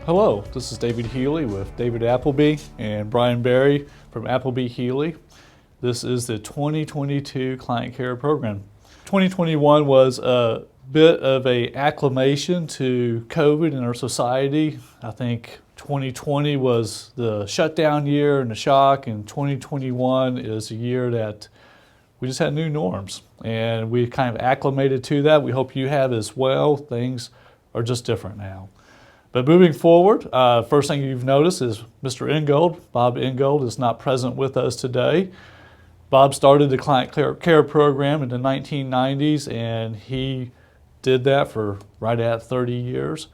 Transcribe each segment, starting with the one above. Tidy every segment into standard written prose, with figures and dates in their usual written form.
Hello, this is David Healy with David Appleby and Brian Barry from Appleby Healy. This is the 2022 Client Care Program. 2021 was a bit of an acclimation to COVID in our society. I think 2020 was the shutdown year and the shock, and 2021 is a year that we just had new norms and we kind of acclimated to that. We hope you have as well. Things are just different now. But moving forward, first thing you've noticed is Mr. Ingold, Bob Ingold, is not present with us today. Bob started the Client Care Program in the 1990s, and he did that for right at 30 years,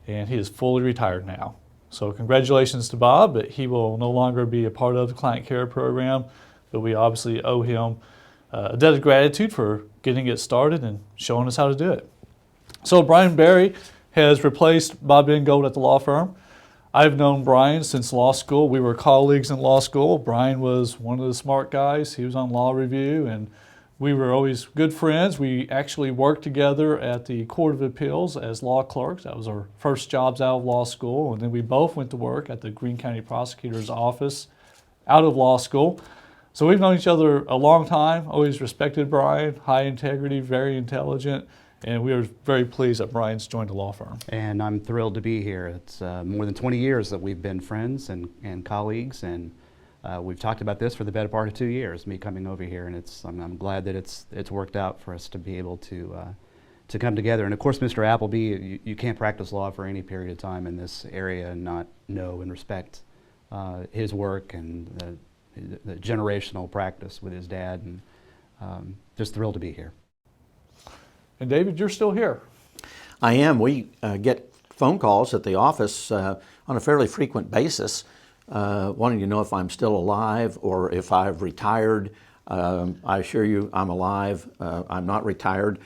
and he is fully retired now. So congratulations to Bob, but he will no longer be a part of the Client Care Program, but we obviously owe him a debt of gratitude for getting it started and showing us how to do it. So Brian Barry has replaced Bob Ingold at the law firm. I've known Brian since law school. We were colleagues in law school. Brian was one of the smart guys. He was on Law Review, and we were always good friends. We actually worked together at the Court of Appeals as law clerks. That was our first jobs out of law school, and then we both went to work at the Greene County Prosecutor's Office out of law school. So we've known each other a long time. Always respected Brian, high integrity, very intelligent. And we are very pleased that Brian's joined the law firm. And I'm thrilled to be here. It's more than 20 years that we've been friends and colleagues, and we've talked about this for the better part of 2 years, me coming over here, and I'm glad that it's worked out for us to be able to come together. And of course, Mr. Appleby, you can't practice law for any period of time in this area and not know and respect his work and the generational practice with his dad, and just thrilled to be here. And David, you're still here. I am. We get phone calls at the office on a fairly frequent basis, wanting to know if I'm still alive or if I've retired. I assure you I'm alive. I'm not retired.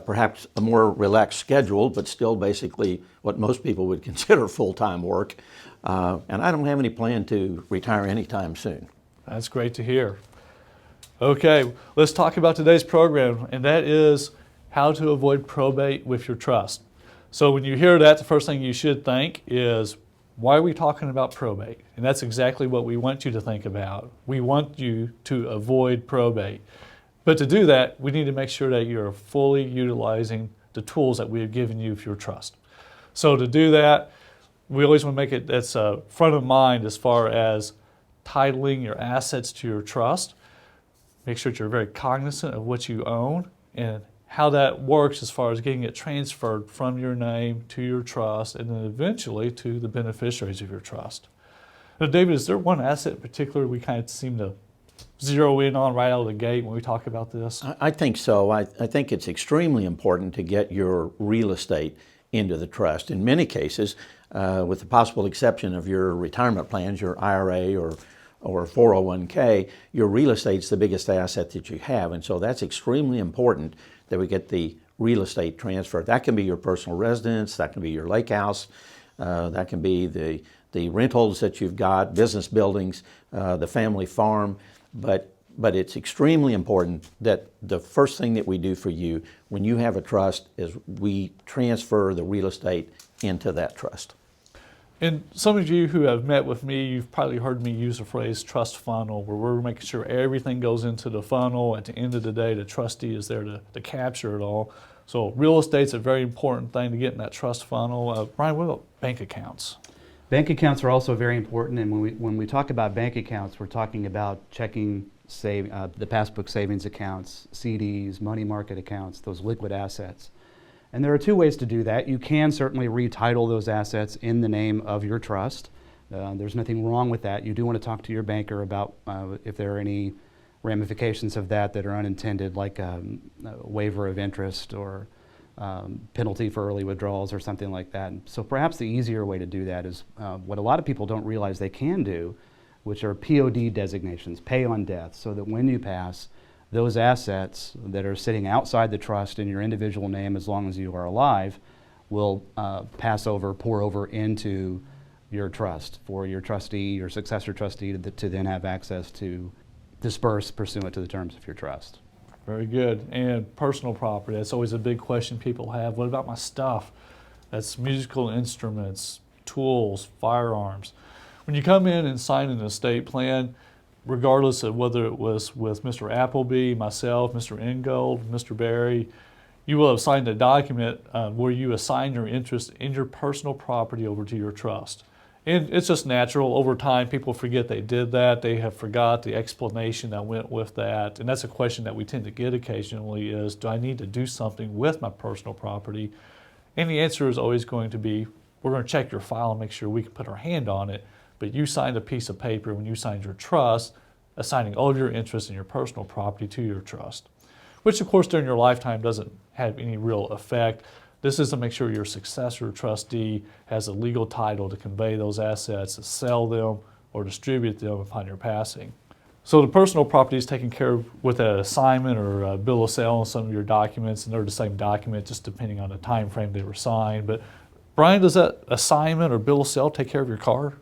Perhaps a more relaxed schedule, but still basically what most people would consider full-time work. And I don't have any plan to retire anytime soon. That's great to hear. Okay, let's talk about today's program, and that is how to avoid probate with your trust. So when you hear that, the first thing you should think is, why are we talking about probate? And that's exactly what we want you to think about. We want you to avoid probate. But to do that, we need to make sure that you're fully utilizing the tools that we have given you for your trust. So to do that, we always want to make it that's front of mind as far as titling your assets to your trust. Make sure that you're very cognizant of what you own and how that works as far as getting it transferred from your name to your trust and then eventually to the beneficiaries of your trust. Now, David, is there one asset in particular we kind of seem to zero in on right out of the gate when we talk about this? I think so. I think it's extremely important to get your real estate into the trust. In many cases, with the possible exception of your retirement plans, your IRA or 401k, your real estate's the biggest asset that you have. And so that's extremely important that we get the real estate transfer. That can be your personal residence, that can be your lake house, that can be the rentals that you've got, business buildings, the family farm. But it's extremely important that the first thing that we do for you when you have a trust is we transfer the real estate into that trust. And some of you who have met with me, you've probably heard me use the phrase trust funnel, where we're making sure everything goes into the funnel. At the end of the day, the trustee is there to capture it all. So real estate's a very important thing to get in that trust funnel. Brian, what about bank accounts? Bank accounts are also very important, and when we talk about bank accounts, we're talking about checking the passbook savings accounts, CDs, money market accounts, those liquid assets. And there are two ways to do that. You can certainly retitle those assets in the name of your trust. There's nothing wrong with that. You do want to talk to your banker about if there are any ramifications of that are unintended, like a waiver of interest or penalty for early withdrawals or something like that. So perhaps the easier way to do that is what a lot of people don't realize they can do, which are POD designations, pay on death, so that when you pass, those assets that are sitting outside the trust in your individual name as long as you are alive will pour over into your trust for your trustee, your successor trustee to then have access to disperse pursuant to the terms of your trust. Very good. And personal property, that's always a big question people have. What about my stuff? That's musical instruments, tools, firearms. When you come in and sign an estate plan, regardless of whether it was with Mr. Appleby, myself, Mr. Ingold, Mr. Berry, you will have signed a document where you assign your interest in your personal property over to your trust. And it's just natural. Over time, people forget they did that. They have forgot the explanation that went with that. And that's a question that we tend to get occasionally is, do I need to do something with my personal property? And the answer is always going to be, we're going to check your file and make sure we can put our hand on it. But you signed a piece of paper when you signed your trust, assigning all of your interest in your personal property to your trust, which of course during your lifetime doesn't have any real effect. This is to make sure your successor trustee has a legal title to convey those assets, to sell them, or distribute them upon your passing. So the personal property is taken care of with an assignment or a bill of sale on some of your documents, and they're the same document just depending on the time frame they were signed. But Brian, does that assignment or bill of sale take care of your car?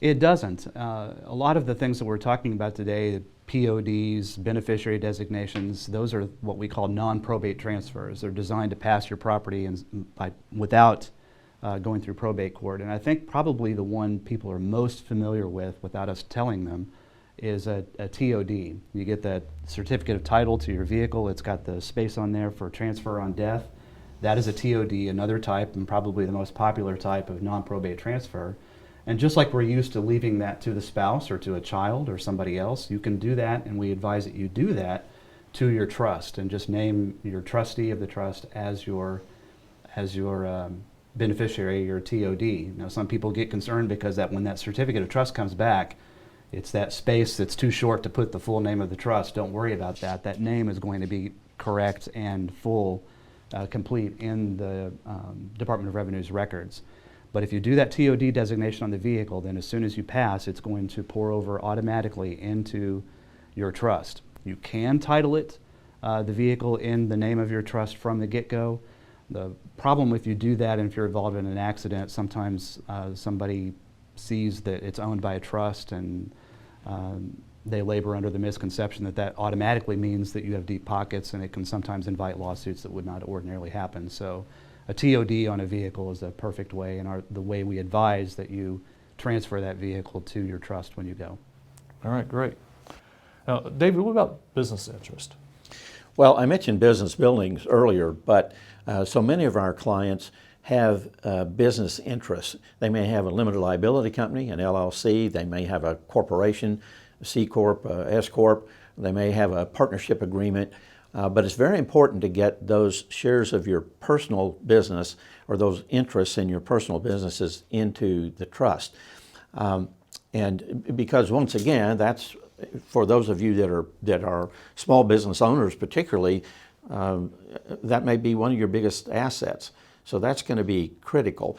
It doesn't. A lot of the things that we're talking about today, PODs, beneficiary designations, those are what we call non-probate transfers. They're designed to pass your property without going through probate court. And I think probably the one people are most familiar with, without us telling them, is a TOD. You get that certificate of title to your vehicle. It's got the space on there for transfer on death. That is a TOD, another type, and probably the most popular type of non-probate transfer. And just like we're used to leaving that to the spouse or to a child or somebody else, you can do that, and we advise that you do that to your trust and just name your trustee of the trust as your beneficiary, your TOD. Now, some people get concerned because that when that certificate of trust comes back, it's that space that's too short to put the full name of the trust. Don't worry about that. That name is going to be correct and full, complete in the Department of Revenue's records. But if you do that TOD designation on the vehicle, then as soon as you pass, it's going to pour over automatically into your trust. You can title it, the vehicle, in the name of your trust from the get-go. The problem if you do that and if you're involved in an accident, sometimes somebody sees that it's owned by a trust and they labor under the misconception that that automatically means that you have deep pockets, and it can sometimes invite lawsuits that would not ordinarily happen. So a TOD on a vehicle is a perfect way, and the way we advise that you transfer that vehicle to your trust when you go. All right, great. Now, David, what about business interest? Well, I mentioned business buildings earlier, but so many of our clients have business interests. They may have a limited liability company, an LLC. They may have a corporation, a C Corp, S Corp. They may have a partnership agreement. But it's very important to get those shares of your personal business or those interests in your personal businesses into the trust. And because once again, that's for those of you that are small business owners particularly, that may be one of your biggest assets. So that's going to be critical.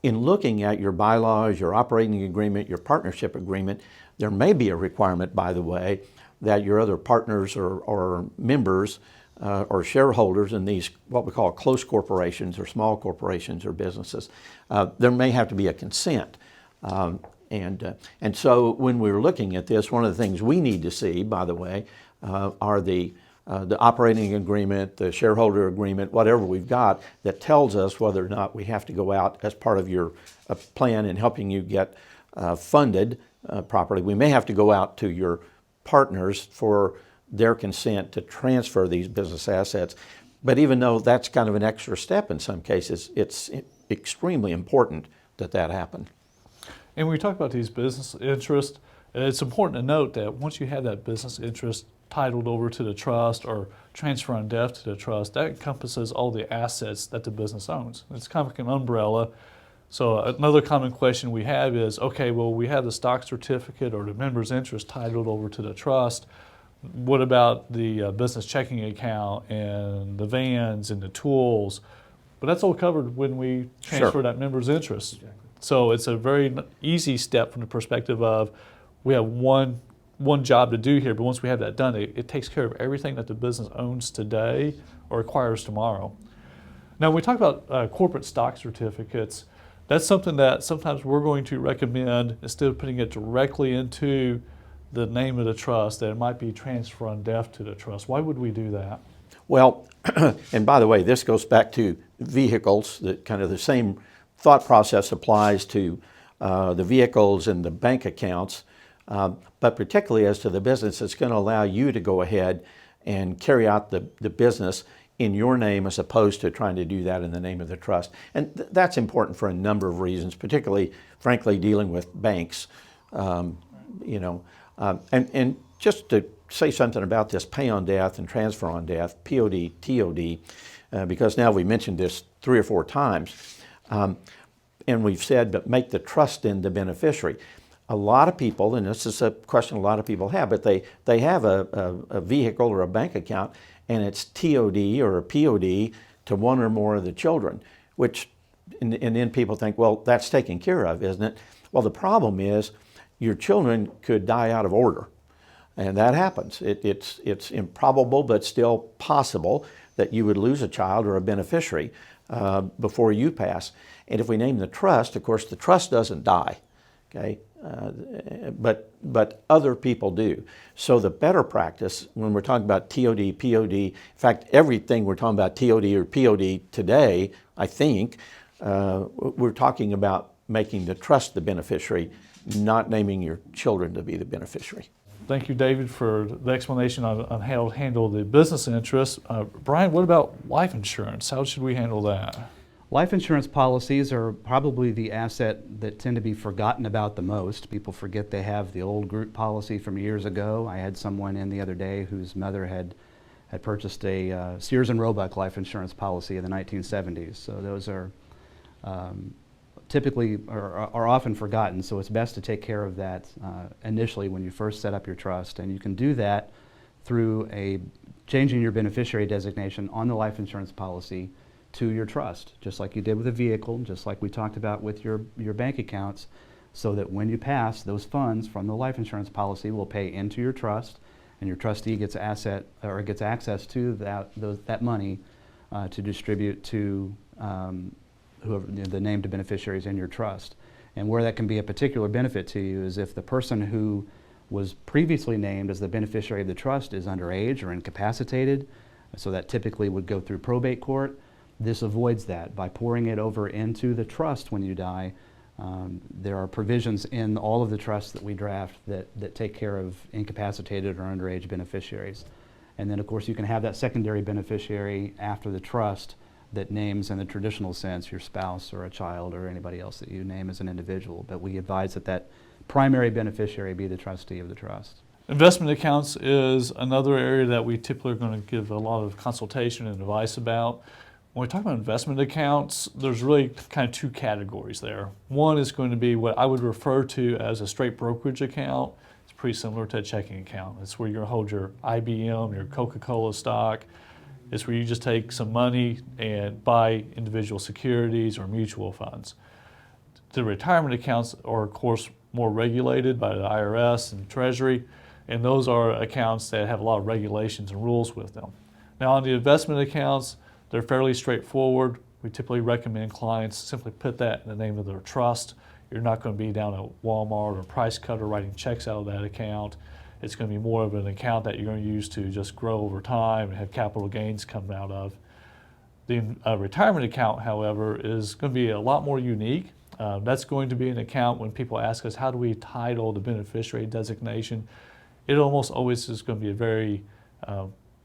In looking at your bylaws, your operating agreement, your partnership agreement, there may be a requirement, by the way, that your other partners or members or shareholders in these what we call close corporations or small corporations or businesses, there may have to be a consent. And so when we're looking at this, one of the things we need to see, by the way, are the operating agreement, the shareholder agreement, whatever we've got that tells us whether or not we have to go out as part of your plan in helping you get funded properly. We may have to go out to your partners for their consent to transfer these business assets. But even though that's kind of an extra step in some cases, it's extremely important that that happen. And when we talk about these business interests, it's important to note that once you have that business interest titled over to the trust or transfer on death to the trust, that encompasses all the assets that the business owns. It's kind of like an umbrella. So another common question we have is, okay, well, we have the stock certificate or the member's interest titled over to the trust. What about the business checking account and the vans and the tools? But that's all covered when we transfer Sure. that member's interest. Exactly. So it's a very easy step from the perspective of we have one job to do here, but once we have that done, it takes care of everything that the business owns today or acquires tomorrow. Now, when we talk about corporate stock certificates, that's something that sometimes we're going to recommend instead of putting it directly into the name of the trust, that it might be transfer on death to the trust. Why would we do that? Well, and by the way, this goes back to vehicles, that kind of the same thought process applies to the vehicles and the bank accounts, but particularly as to the business, it's going to allow you to go ahead and carry out the business in your name as opposed to trying to do that in the name of the trust. And that's important for a number of reasons, particularly, frankly, dealing with banks. And just to say something about this pay on death and transfer on death, POD, TOD, because now we mentioned this 3 or 4 times, and we've said, but make the trust in the beneficiary. A lot of people, and this is a question a lot of people have, but they have a vehicle or a bank account, and it's TOD or a POD to one or more of the children, which, and then people think, well, that's taken care of, isn't it? Well, the problem is your children could die out of order, and that happens. It's improbable, but still possible that you would lose a child or a beneficiary before you pass. And if we name the trust, of course, the trust doesn't die, okay? But other people do. So the better practice when we're talking about TOD, POD, in fact, everything we're talking about TOD or POD today, I think, we're talking about making the trust the beneficiary, not naming your children to be the beneficiary. Thank you, David, for the explanation on how to handle the business interests. Brian, what about life insurance? How should we handle that? Life insurance policies are probably the asset that tend to be forgotten about the most. People forget they have the old group policy from years ago. I had someone in the other day whose mother had purchased a Sears and Roebuck life insurance policy in the 1970s. So those are typically are often forgotten, so it's best to take care of that initially when you first set up your trust. And you can do that through changing your beneficiary designation on the life insurance policy to your trust, just like you did with a vehicle, just like we talked about with your bank accounts, so that when you pass, those funds from the life insurance policy will pay into your trust, and your trustee gets access to that money to distribute to whoever the named beneficiaries in your trust. And where that can be a particular benefit to you is if the person who was previously named as the beneficiary of the trust is underage or incapacitated, so that typically would go through probate court. This avoids that by pouring it over into the trust when you die. There are provisions in all of the trusts that we draft that take care of incapacitated or underage beneficiaries. And then, of course, you can have that secondary beneficiary after the trust that names, in the traditional sense, your spouse or a child or anybody else that you name as an individual. But we advise that primary beneficiary be the trustee of the trust. Investment accounts is another area that we typically are going to give a lot of consultation and advice about. When we talk about investment accounts, there's really kind of 2 categories there. One is going to be what I would refer to as a straight brokerage account. It's pretty similar to a checking account. It's where you're going to hold your IBM, your Coca-Cola stock. It's where you just take some money and buy individual securities or mutual funds. The retirement accounts are, of course, more regulated by the IRS and Treasury, and those are accounts that have a lot of regulations and rules with them. Now, on the investment accounts, they're fairly straightforward. We typically recommend clients simply put that in the name of their trust. You're not going to be down at Walmart or Price Cutter writing checks out of that account. It's going to be more of an account that you're going to use to just grow over time and have capital gains come out of. The retirement account, however, is going to be a lot more unique. That's going to be an account when people ask us, how do we title the beneficiary designation? It almost always is going to be a very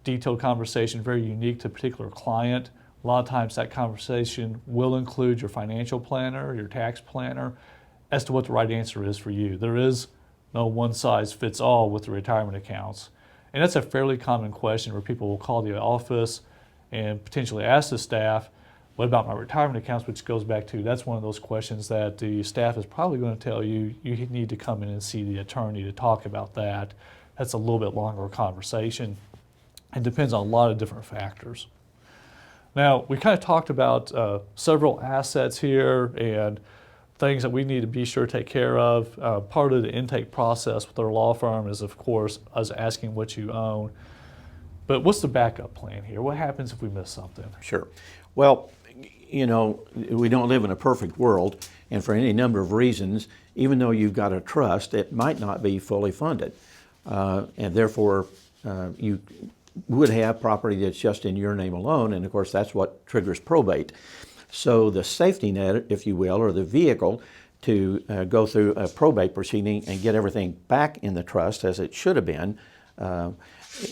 detailed conversation, very unique to a particular client. A lot of times that conversation will include your financial planner, your tax planner, as to what the right answer is for you. There is no one size fits all with the retirement accounts. And that's a fairly common question where people will call the office and potentially ask the staff, what about my retirement accounts, which goes back to, that's one of those questions that the staff is probably going to tell you, you need to come in and see the attorney to talk about that. That's a little bit longer conversation. It depends on a lot of different factors. Now, we kind of talked about several assets here and things that we need to be sure to take care of. Part of the intake process with our law firm is, of course, us asking what you own. But what's the backup plan here? What happens if we miss something? Sure. Well, you know, we don't live in a perfect world, and for any number of reasons, even though you've got a trust, it might not be fully funded. And therefore, you would have property that's just in your name alone, and of course that's what triggers probate. So the safety net, if you will, or the vehicle to go through a probate proceeding and get everything back in the trust as it should have been,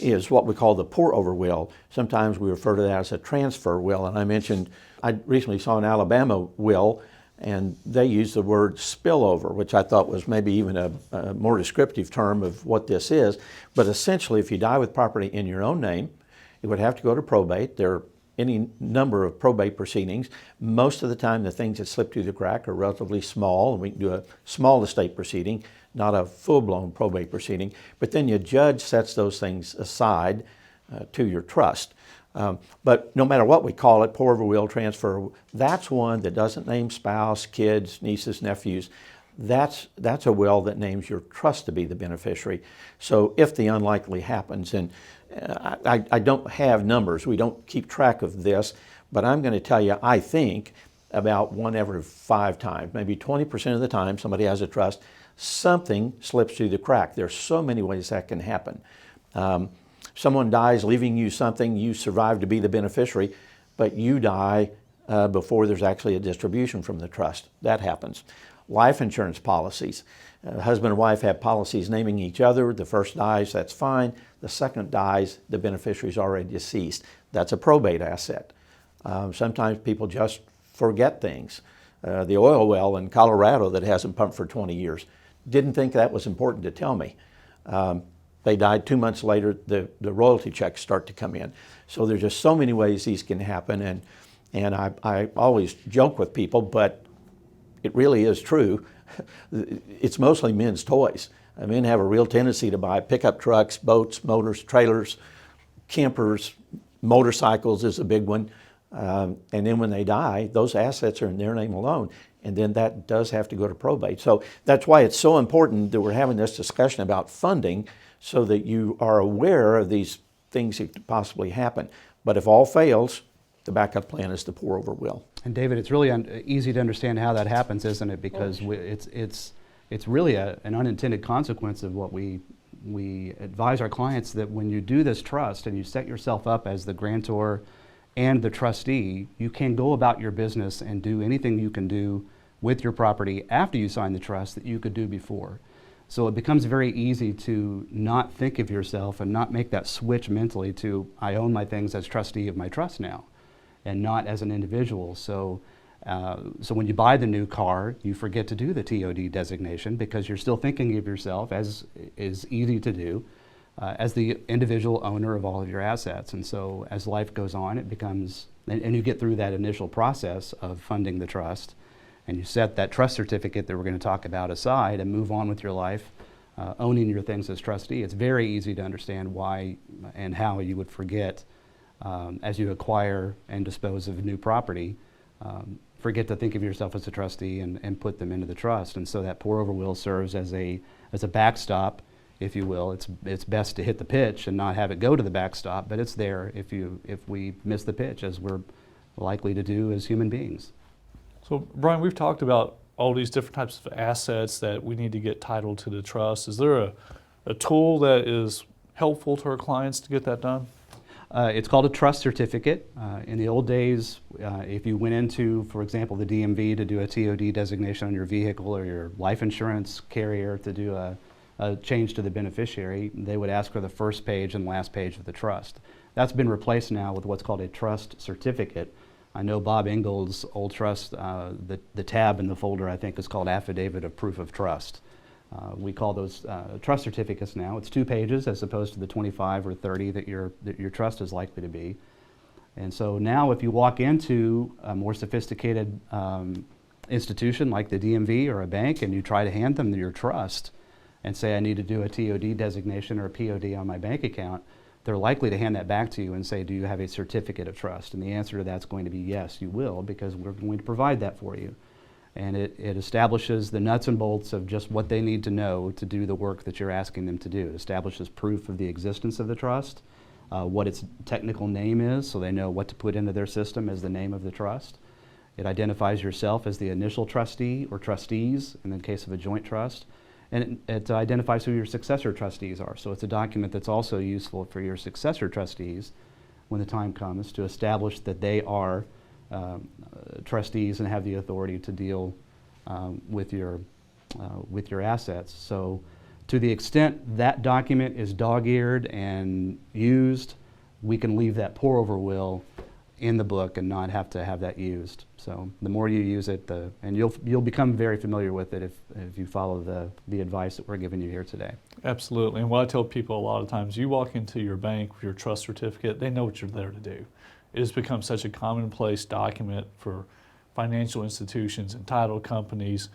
is what we call the pour-over will. Sometimes we refer to that as a transfer will. And I mentioned, I recently saw an Alabama will, and they used the word spillover, which I thought was maybe even a more descriptive term of what this is. But essentially, if you die with property in your own name, it would have to go to probate. There are any number of probate proceedings. Most of the time, the things that slip through the crack are relatively small, and we can do a small estate proceeding, not a full-blown probate proceeding. But then your judge sets those things aside to your trust. But no matter what we call it, pour-over will, transfer, that's one that doesn't name spouse, kids, nieces, nephews. That's a will that names your trust to be the beneficiary. So if the unlikely happens, and I don't have numbers, we don't keep track of this, but I'm going to tell you, I think about 1 every 5 times, maybe 20% of the time somebody has a trust, something slips through the crack. There's so many ways that can happen. Someone dies leaving you something, you survive to be the beneficiary, but you die before there's actually a distribution from the trust. That happens. Life insurance policies. Husband and wife have policies naming each other. The first dies, that's fine. The second dies, the beneficiary is already deceased. That's a probate asset. Sometimes people just forget things. The oil well in Colorado that hasn't pumped for 20 years. Didn't think that was important to tell me. They died 2 months later, the royalty checks start to come in. So there's just so many ways these can happen, and I always joke with people, but it really is true. It's mostly men's toys. Men have a real tendency to buy pickup trucks, boats, motors, trailers, campers, motorcycles is a big one. And then when they die, those assets are in their name alone. And then that does have to go to probate. So that's why it's so important that we're having this discussion about funding, so that you are aware of these things that could possibly happen. But if all fails, the backup plan is the pour-over will. And David, it's really easy to understand how that happens, isn't it? Because it's really an unintended consequence of what we advise our clients, that when you do this trust and you set yourself up as the grantor and the trustee, you can go about your business and do anything you can do with your property after you sign the trust that you could do before. So it becomes very easy to not think of yourself and not make that switch mentally to, I own my things as trustee of my trust now, and not as an individual. So when you buy the new car, you forget to do the TOD designation because you're still thinking of yourself, as is easy to do, as the individual owner of all of your assets. And so as life goes on, it becomes, and you get through that initial process of funding the trust, and you set that trust certificate that we're going to talk about aside and move on with your life, owning your things as trustee. It's very easy to understand why and how you would forget, as you acquire and dispose of new property, forget to think of yourself as a trustee and put them into the trust. And so that pour-over will serves as a backstop, if you will. It's best to hit the pitch and not have it go to the backstop, but it's there if we miss the pitch, as we're likely to do as human beings. So Brian, we've talked about all these different types of assets that we need to get titled to the trust. Is there a tool that is helpful to our clients to get that done? It's called a trust certificate. In the old days, if you went into, for example, the DMV to do a TOD designation on your vehicle, or your life insurance carrier to do a change to the beneficiary, they would ask for the first page and last page of the trust. That's been replaced now with what's called a trust certificate. I know Bob Engel's old trust, the tab in the folder, I think, is called Affidavit of Proof of Trust. We call those trust certificates now. It's 2 pages as opposed to the 25 or 30 that your trust is likely to be. And so now if you walk into a more sophisticated institution like the DMV or a bank, and you try to hand them your trust and say, I need to do a TOD designation or a POD on my bank account, they're likely to hand that back to you and say, do you have a certificate of trust? And the answer to that's going to be yes, you will, because we're going to provide that for you. And it establishes the nuts and bolts of just what they need to know to do the work that you're asking them to do. It establishes proof of the existence of the trust, what its technical name is, so they know what to put into their system as the name of the trust. It identifies yourself as the initial trustee or trustees in the case of a joint trust. And it identifies who your successor trustees are. So it's a document that's also useful for your successor trustees when the time comes to establish that they are trustees and have the authority to deal with your assets. So to the extent that document is dog-eared and used, we can leave that pour-over will in the book and not have to have that used. So the more you use it, and you'll become very familiar with it if you follow the advice that we're giving you here today. Absolutely. And what I tell people a lot of times, you walk into your bank with your trust certificate, they know what you're there to do. It has become such a commonplace document for financial institutions and title companies.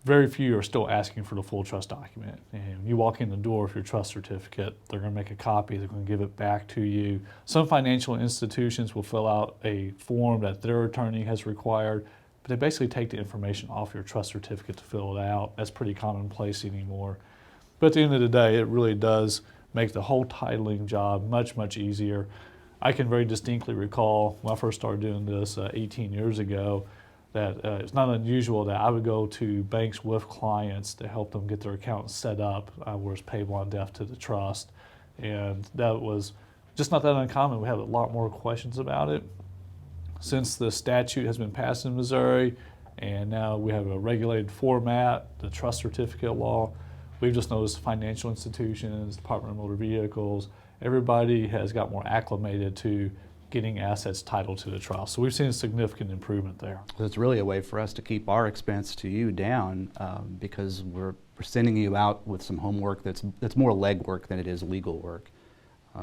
Very few are still asking for the full trust document. And you walk in the door with your trust certificate, they're going to make a copy, they're going to give it back to you. Some financial institutions will fill out a form that their attorney has required, but they basically take the information off your trust certificate to fill it out. That's pretty commonplace anymore. But at the end of the day, it really does make the whole titling job much, much easier. I can very distinctly recall when I first started doing this 18 years ago, that it's not unusual that I would go to banks with clients to help them get their accounts set up where it's payable on death to the trust. And that was just not that uncommon. We had a lot more questions about it. Since the statute has been passed in Missouri and now we have a regulated format, the trust certificate law, we've just noticed financial institutions, Department of Motor Vehicles, everybody has got more acclimated to getting assets titled to the trust. So we've seen a significant improvement there. So it's really a way for us to keep our expense to you down because we're sending you out with some homework that's more legwork than it is legal work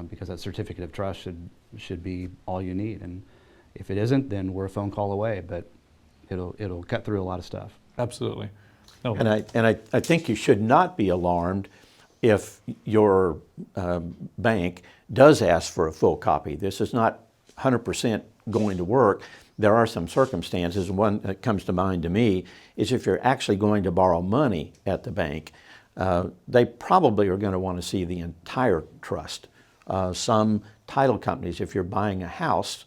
because that certificate of trust should be all you need. And if it isn't, then we're a phone call away, but it'll cut through a lot of stuff. Absolutely. No. And I think you should not be alarmed if your bank does ask for a full copy. This is not 100% going to work. There are some circumstances. One that comes to mind to me is if you're actually going to borrow money at the bank, they probably are going to want to see the entire trust. Some title companies, if you're buying a house,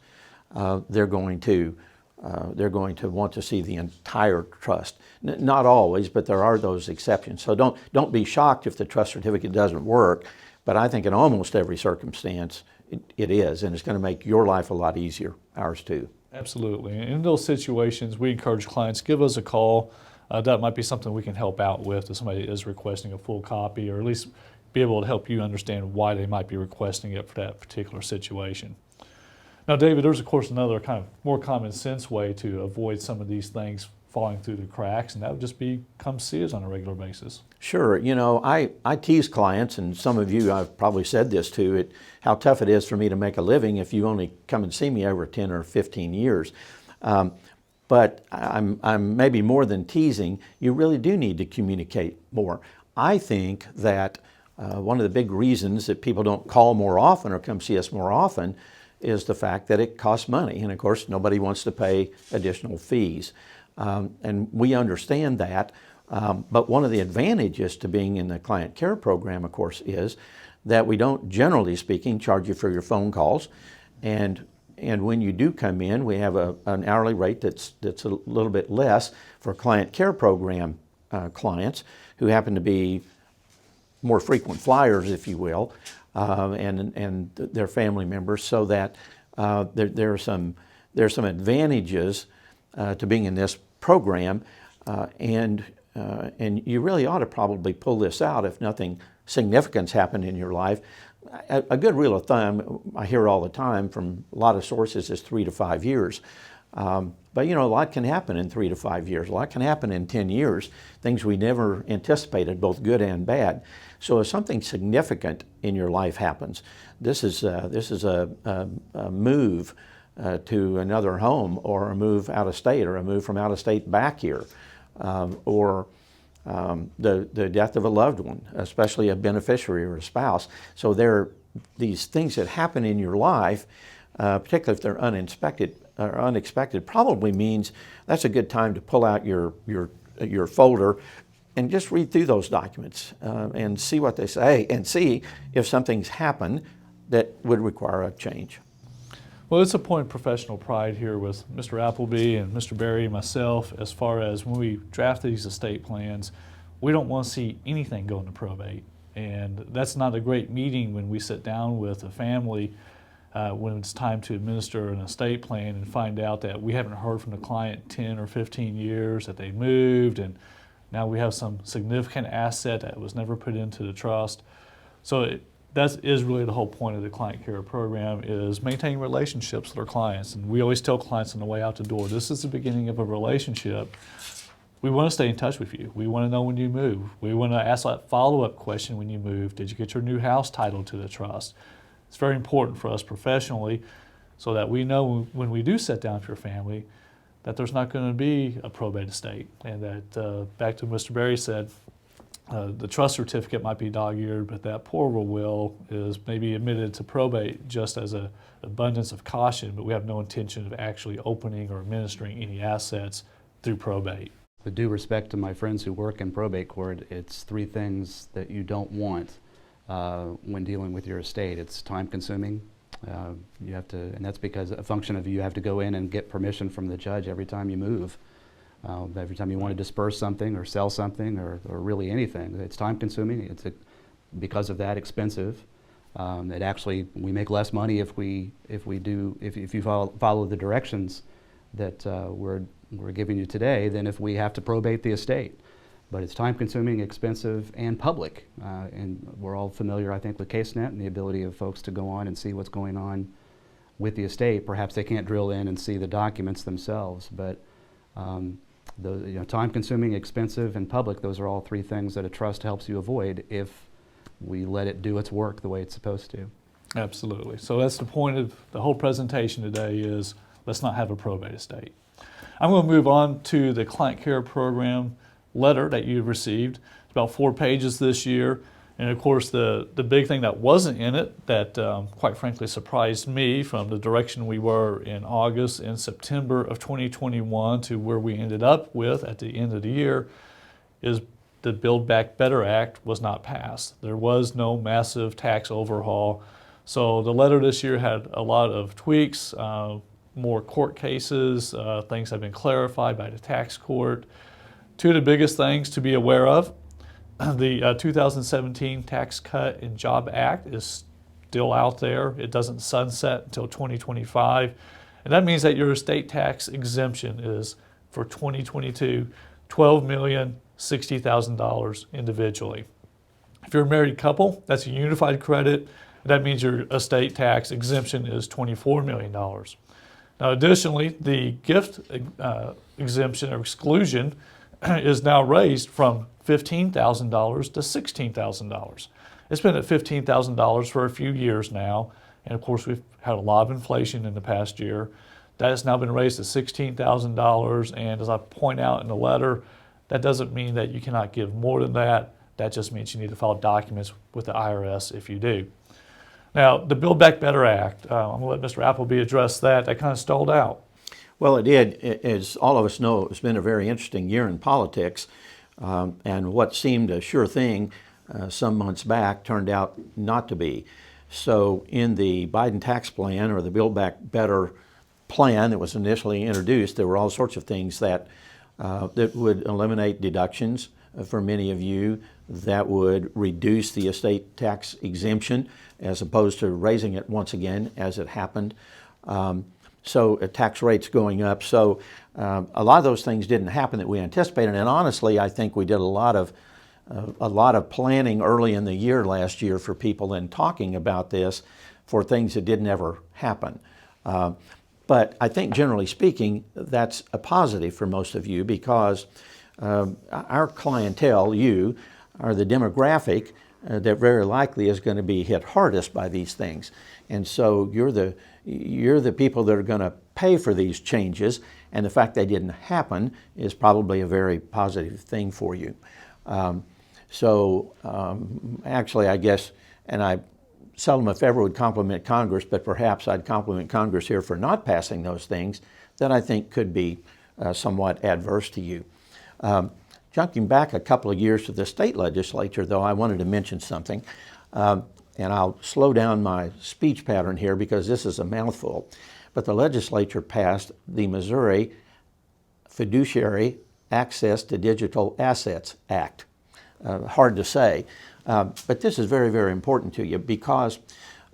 they're going to want to see the entire trust. Not always, but there are those exceptions. So don't be shocked if the trust certificate doesn't work, but I think in almost every circumstance it is, and it's going to make your life a lot easier, ours too. Absolutely. In those situations, we encourage clients, give us a call. That might be something we can help out with if somebody is requesting a full copy, or at least be able to help you understand why they might be requesting it for that particular situation. Now, David, there's of course another kind of more common sense way to avoid some of these things falling through the cracks, and that would just be come see us on a regular basis. Sure. You know, I tease clients, and some of you I've probably said this to, how tough it is for me to make a living if you only come and see me over 10 or 15 years. But I'm maybe more than teasing. You really do need to communicate more. I think that one of the big reasons that people don't call more often or come see us more often is the fact that it costs money. And of course, nobody wants to pay additional fees. And we understand that. But one of the advantages to being in the client care program, of course, is that we don't, generally speaking, charge you for your phone calls. And when you do come in, we have an hourly rate that's a little bit less for client care program clients who happen to be more frequent flyers, if you will, and their family members, so that there are some advantages to being in this program, and you really ought to probably pull this out if nothing significant's happened in your life. A good rule of thumb I hear all the time from a lot of sources is 3 to 5 years. But you know, a lot can happen in 3 to 5 years. A lot can happen in 10 years, things we never anticipated, both good and bad. So if something significant in your life happens, this is a move to another home, or a move out of state, or a move from out of state back here, or the death of a loved one, especially a beneficiary or a spouse. So there are these things that happen in your life, particularly if they're unexpected, probably means that's a good time to pull out your folder and just read through those documents and see what they say, and see if something's happened that would require a change. Well, it's a point of professional pride here with Mr. Appleby and Mr. Berry and myself, as far as when we draft these estate plans, we don't want to see anything go into probate. And that's not a great meeting when we sit down with a family when it's time to administer an estate plan and find out that we haven't heard from the client 10 or 15 years, that they moved, and now we have some significant asset that was never put into the trust. So that is really the whole point of the client care program, is maintaining relationships with our clients. And we always tell clients on the way out the door, this is the beginning of a relationship. We want to stay in touch with you. We want to know when you move. We want to ask that follow-up question when you move. Did you get your new house titled to the trust? It's very important for us professionally so that we know when we do sit down with your family that there's not going to be a probate estate. And that, back to Mr. Berry said, the trust certificate might be dog-eared, but that portable will is maybe admitted to probate just as an abundance of caution, but we have no intention of actually opening or administering any assets through probate. With due respect to my friends who work in probate court, it's three things that you don't want when dealing with your estate. It's time-consuming. You have to, and that's because a function of you have to go in and get permission from the judge every time you move. Every time you want to disperse something or sell something or really anything. It's time-consuming. It's because of that expensive. It actually, we make less money if you follow the directions that we're giving you today than if we have to probate the estate. But it's time-consuming, expensive, and public. And we're all familiar, I think, with CaseNet and the ability of folks to go on and see what's going on with the estate. Perhaps they can't drill in and see the documents themselves, but time-consuming, expensive, and public, those are all three things that a trust helps you avoid if we let it do its work the way it's supposed to. Absolutely. So that's the point of the whole presentation today, is let's not have a probate estate. I'm going to move on to the client care program letter that you've received. It's about 4 pages this year. And of course, the big thing that wasn't in it that quite frankly surprised me from the direction we were in August and September of 2021 to where we ended up with at the end of the year is the Build Back Better Act was not passed. There was no massive tax overhaul. So the letter this year had a lot of tweaks, more court cases, things have been clarified by the tax court. Two of the biggest things to be aware of: the 2017 Tax Cut and Job Act is still out there. It doesn't sunset until 2025. And that means that your estate tax exemption is, for 2022, $12,060,000 individually. If you're a married couple, that's a unified credit. That means your estate tax exemption is $24 million. Now, additionally, the gift exemption or exclusion is now raised from $15,000 to $16,000. It's been at $15,000 for a few years now, and of course we've had a lot of inflation in the past year. That has now been raised to $16,000, and as I point out in the letter, that doesn't mean that you cannot give more than that. That just means you need to file documents with the IRS if you do. Now, the Build Back Better Act, I'm going to let Mr. Appleby address that. That kind of stalled out. Well, it did. As all of us know, it's been a very interesting year in politics, and what seemed a sure thing some months back turned out not to be. So in the Biden tax plan, or the Build Back Better plan that was initially introduced, there were all sorts of things that would eliminate deductions for many of you, that would reduce the estate tax exemption as opposed to raising it once again as it happened. So tax rates going up. So a lot of those things didn't happen that we anticipated. And honestly, I think we did a lot of planning early in the year last year for people and talking about this for things that didn't ever happen. But I think generally speaking, that's a positive for most of you, because our clientele, you, are the demographic that very likely is going to be hit hardest by these things. And so you're the people that are going to pay for these changes, and the fact they didn't happen is probably a very positive thing for you. Actually, I guess, and I seldom if ever would compliment Congress, but perhaps I'd compliment Congress here for not passing those things that I think could be somewhat adverse to you. Jumping back a couple of years to the state legislature, though, I wanted to mention something. And I'll slow down my speech pattern here because this is a mouthful. But the legislature passed the Missouri Fiduciary Access to Digital Assets Act. Hard to say, but this is very, very important to you, because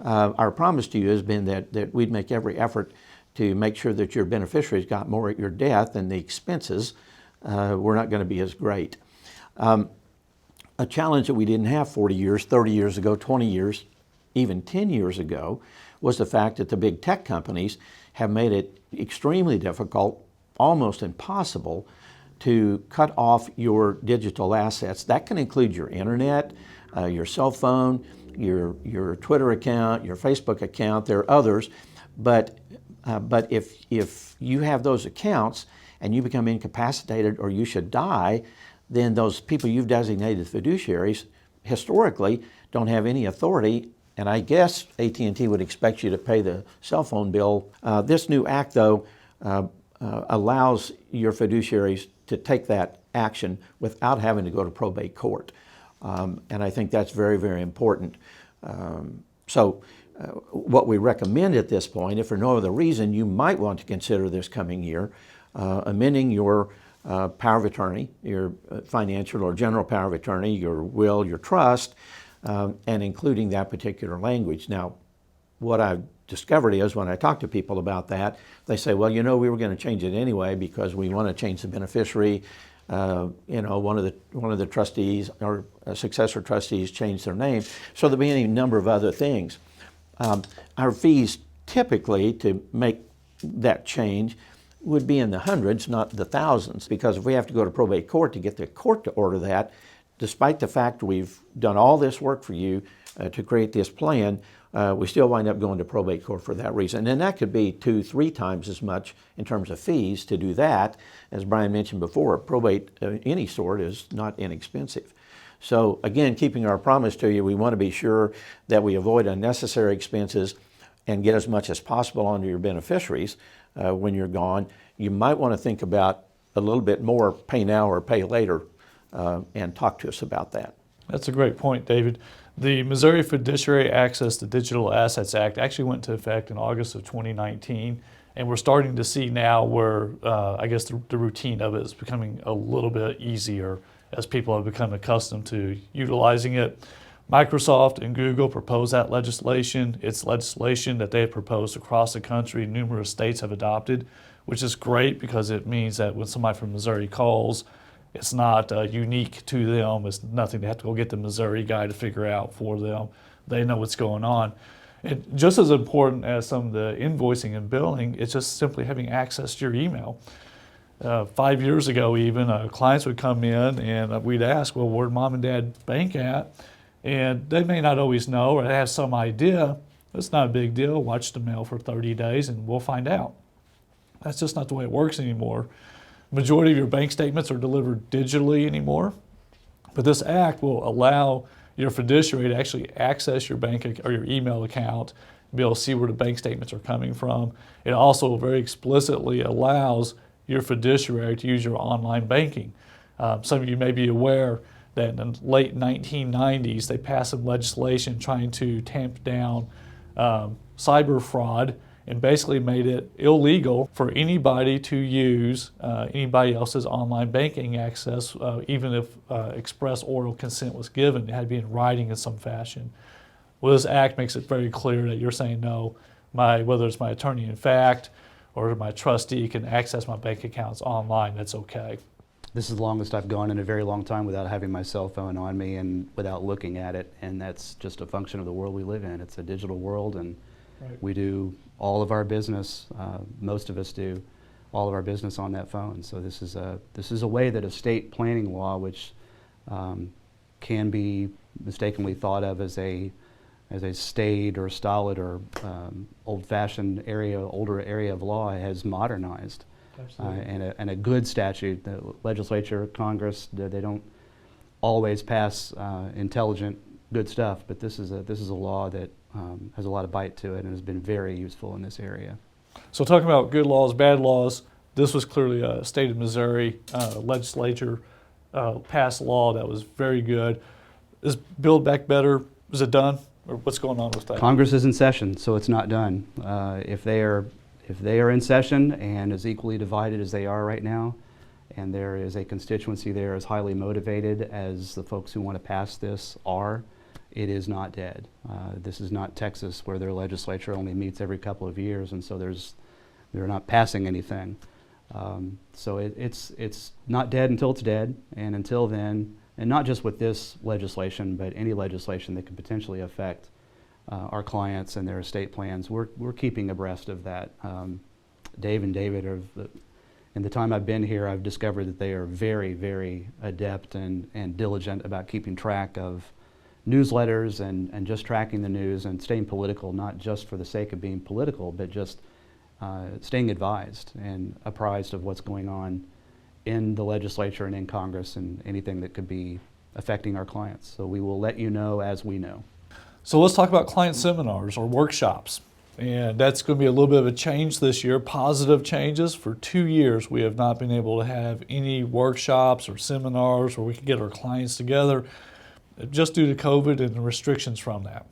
Our promise to you has been that we'd make every effort to make sure that your beneficiaries got more at your death and the expenses were not going to be as great. A challenge that we didn't have 40 years, 30 years ago, 20 years, even 10 years ago, was the fact that the big tech companies have made it extremely difficult, almost impossible, to cut off your digital assets. That can include your internet, your cell phone, your Twitter account, your Facebook account. There are others, but if you have those accounts and you become incapacitated or you should die, then those people you've designated fiduciaries historically don't have any authority, and I guess AT&T would expect you to pay the cell phone bill. This new act, though, allows your fiduciaries to take that action without having to go to probate court. And I think that's very, very important. What we recommend at this point, if for no other reason, you might want to consider this coming year, amending your power of attorney, your financial or general power of attorney, your will, your trust, and including that particular language. Now, what I've discovered is when I talk to people about that, they say, well, you know, we were going to change it anyway because we want to change the beneficiary. One of the trustees or successor trustees changed their name. So there'll be any number of other things. Our fees typically to make that change would be in the hundreds, not the thousands, because if we have to go to probate court to get the court to order that, despite the fact we've done all this work for you to create this plan, we still wind up going to probate court for that reason. And that could be 2-3 times as much in terms of fees to do that. As Brian mentioned before, probate of any sort is not inexpensive. So again, keeping our promise to you, we want to be sure that we avoid unnecessary expenses and get as much as possible onto your beneficiaries when you're gone. You might want to think about a little bit more pay now or pay later and talk to us about that. That's a great point, David. The Missouri Fiduciary Access to Digital Assets Act actually went into effect in August of 2019, and we're starting to see now where I guess the routine of it is becoming a little bit easier as people have become accustomed to utilizing it. Microsoft and Google proposed that legislation. It's legislation that they have proposed across the country. Numerous states have adopted, which is great because it means that when somebody from Missouri calls, it's not unique to them. It's nothing they have to go get the Missouri guy to figure out for them. They know what's going on. And just as important as some of the invoicing and billing, it's just simply having access to your email. 5 years ago even, clients would come in and we'd ask, well, where'd mom and dad bank at? And they may not always know or have some idea. It's not a big deal. Watch the mail for 30 days and we'll find out. That's just not the way it works anymore. Majority of your bank statements are delivered digitally anymore, but this act will allow your fiduciary to actually access your bank or your email account, be able to see where the bank statements are coming from. It also very explicitly allows your fiduciary to use your online banking. Some of you may be aware that in the late 1990s, they passed some legislation trying to tamp down cyber fraud and basically made it illegal for anybody to use anybody else's online banking access, even if express oral consent was given. It had to be in writing in some fashion. Well, this act makes it very clear that you're saying no, whether it's my attorney in fact or my trustee can access my bank accounts online, that's okay. This is the longest I've gone in a very long time without having my cell phone on me and without looking at it, and that's just a function of the world we live in. It's a digital world, and Right. we do all of our business, most of us do all of our business on that phone. So this is a way that estate planning law, which can be mistakenly thought of as a staid or stolid or old-fashioned older area of law, has modernized. And a good statute. The legislature, Congress, they don't always pass intelligent, good stuff, but this is a law that has a lot of bite to it and has been very useful in this area. So talking about good laws, bad laws, this was clearly a state of Missouri legislature passed law that was very good. Is Build Back Better, is it done? Or what's going on with that? Congress is in session, so it's not done. If they are in session and as equally divided as they are right now, and there is a constituency there as highly motivated as the folks who want to pass this are, it is not dead. This is not Texas, where their legislature only meets every couple of years, and so they're not passing anything. So it's not dead until it's dead, and until then, and not just with this legislation, but any legislation that could potentially affect our clients and their estate plans, we're keeping abreast of that. Dave and David in the time I've been here, I've discovered that they are very, very adept and diligent about keeping track of newsletters and just tracking the news and staying political, not just for the sake of being political, but just staying advised and apprised of what's going on in the legislature and in Congress and anything that could be affecting our clients. So we will let you know as we know. So let's talk about client seminars or workshops. And that's going to be a little bit of a change this year, positive changes. For 2 years, we have not been able to have any workshops or seminars where we can get our clients together just due to COVID and the restrictions from that.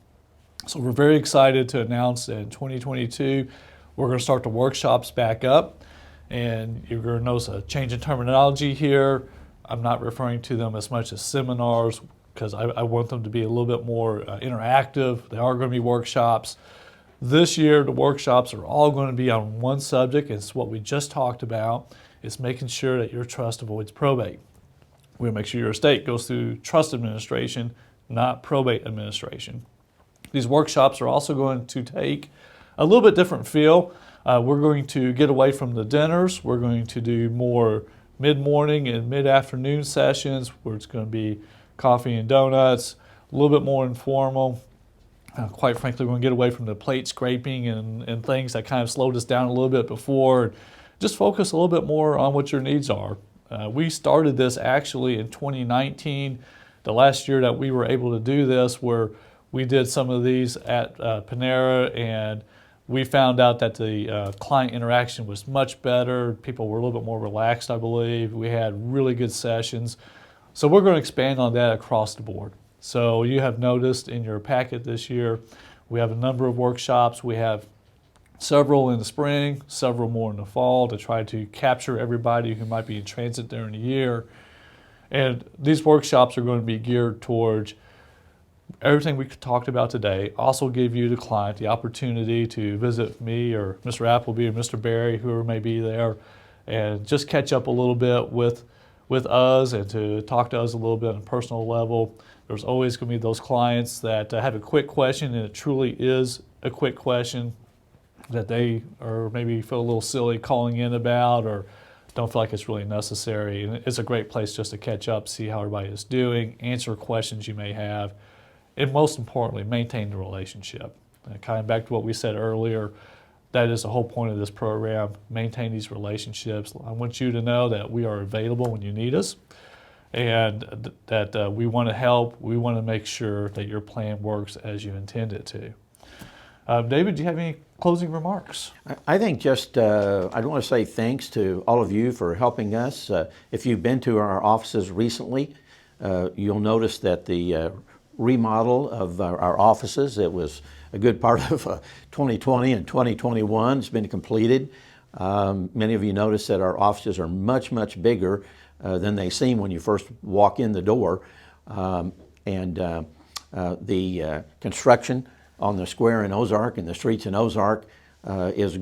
So we're very excited to announce that in 2022, we're going to start the workshops back up. And you're going to notice a change in terminology here. I'm not referring to them as much as seminars because I want them to be a little bit more interactive. They are going to be workshops. This year, the workshops are all going to be on one subject. It's what we just talked about. It's making sure that your trust avoids probate. We'll make sure your estate goes through trust administration, not probate administration. These workshops are also going to take a little bit different feel. We're going to get away from the dinners. We're going to do more mid-morning and mid-afternoon sessions where it's going to be coffee and donuts, a little bit more informal. Quite frankly, we're going to get away from the plate scraping and things that kind of slowed us down a little bit before. Just focus a little bit more on what your needs are. We started this actually in 2019, the last year that we were able to do this, where we did some of these at Panera, and we found out that the client interaction was much better. People were a little bit more relaxed, I believe. We had really good sessions. So we're going to expand on that across the board. So you have noticed in your packet this year, we have a number of workshops. We have several in the spring, several more in the fall to try to capture everybody who might be in transit during the year. And these workshops are going to be geared towards everything we talked about today. Also give you, the client, the opportunity to visit me or Mr. Appleby or Mr. Barry, whoever may be there, and just catch up a little bit with us and to talk to us a little bit on a personal level. There's always going to be those clients that have a quick question, and it truly is a quick question that they or maybe feel a little silly calling in about or don't feel like it's really necessary. And it's a great place just to catch up, see how everybody is doing, answer questions you may have, and most importantly, maintain the relationship. Kind of back to what we said earlier, that is the whole point of this program, maintain these relationships. I want you to know that we are available when you need us, and that we want to help. We want to make sure that your plan works as you intend it to. David, do you have any closing remarks? I think just I want to say thanks to all of you for helping us. If you've been to our offices recently, you'll notice that the remodel of our offices, it was a good part of 2020 and 2021. It's been completed. Many of you notice that our offices are much, much bigger than they seem when you first walk in the door. The construction on the square in Ozark and the streets in Ozark is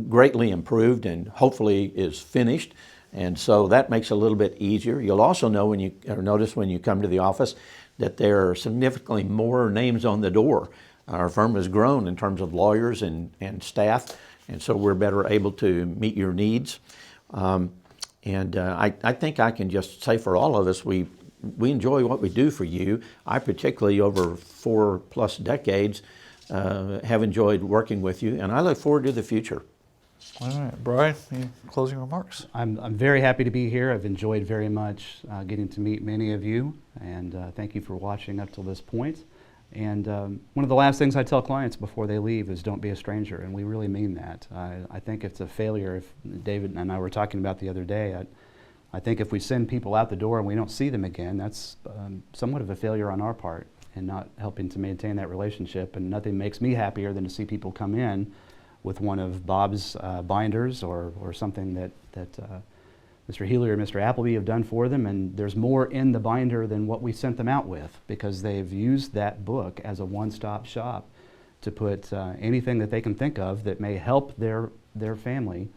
greatly improved and hopefully is finished. And so that makes it a little bit easier. You'll also know notice when you come to the office that there are significantly more names on the door. Our firm has grown in terms of lawyers and staff, and so we're better able to meet your needs. I think I can just say for all of us, we enjoy what we do for you. I particularly, over 4+ decades, have enjoyed working with you, and I look forward to the future. All right, Brian, any closing remarks? I'm very happy to be here. I've enjoyed very much getting to meet many of you, and thank you for watching up till this point. And one of the last things I tell clients before they leave is don't be a stranger, and we really mean that. I think it's a failure. If David and I were talking about the other day, I think if we send people out the door and we don't see them again, that's somewhat of a failure on our part and not helping to maintain that relationship. And nothing makes me happier than to see people come in with one of Bob's binders or something that Mr. Healy or Mr. Appleby have done for them, and there's more in the binder than what we sent them out with, because they've used that book as a one-stop shop to put anything that they can think of that may help their family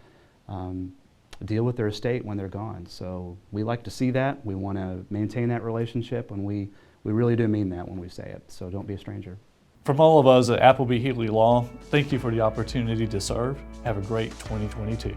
deal with their estate when they're gone. So we like to see that. We want to maintain that relationship, and we really do mean that when we say it. So don't be a stranger. From all of us at Appleby Healy Law, thank you for the opportunity to serve. Have a great 2022.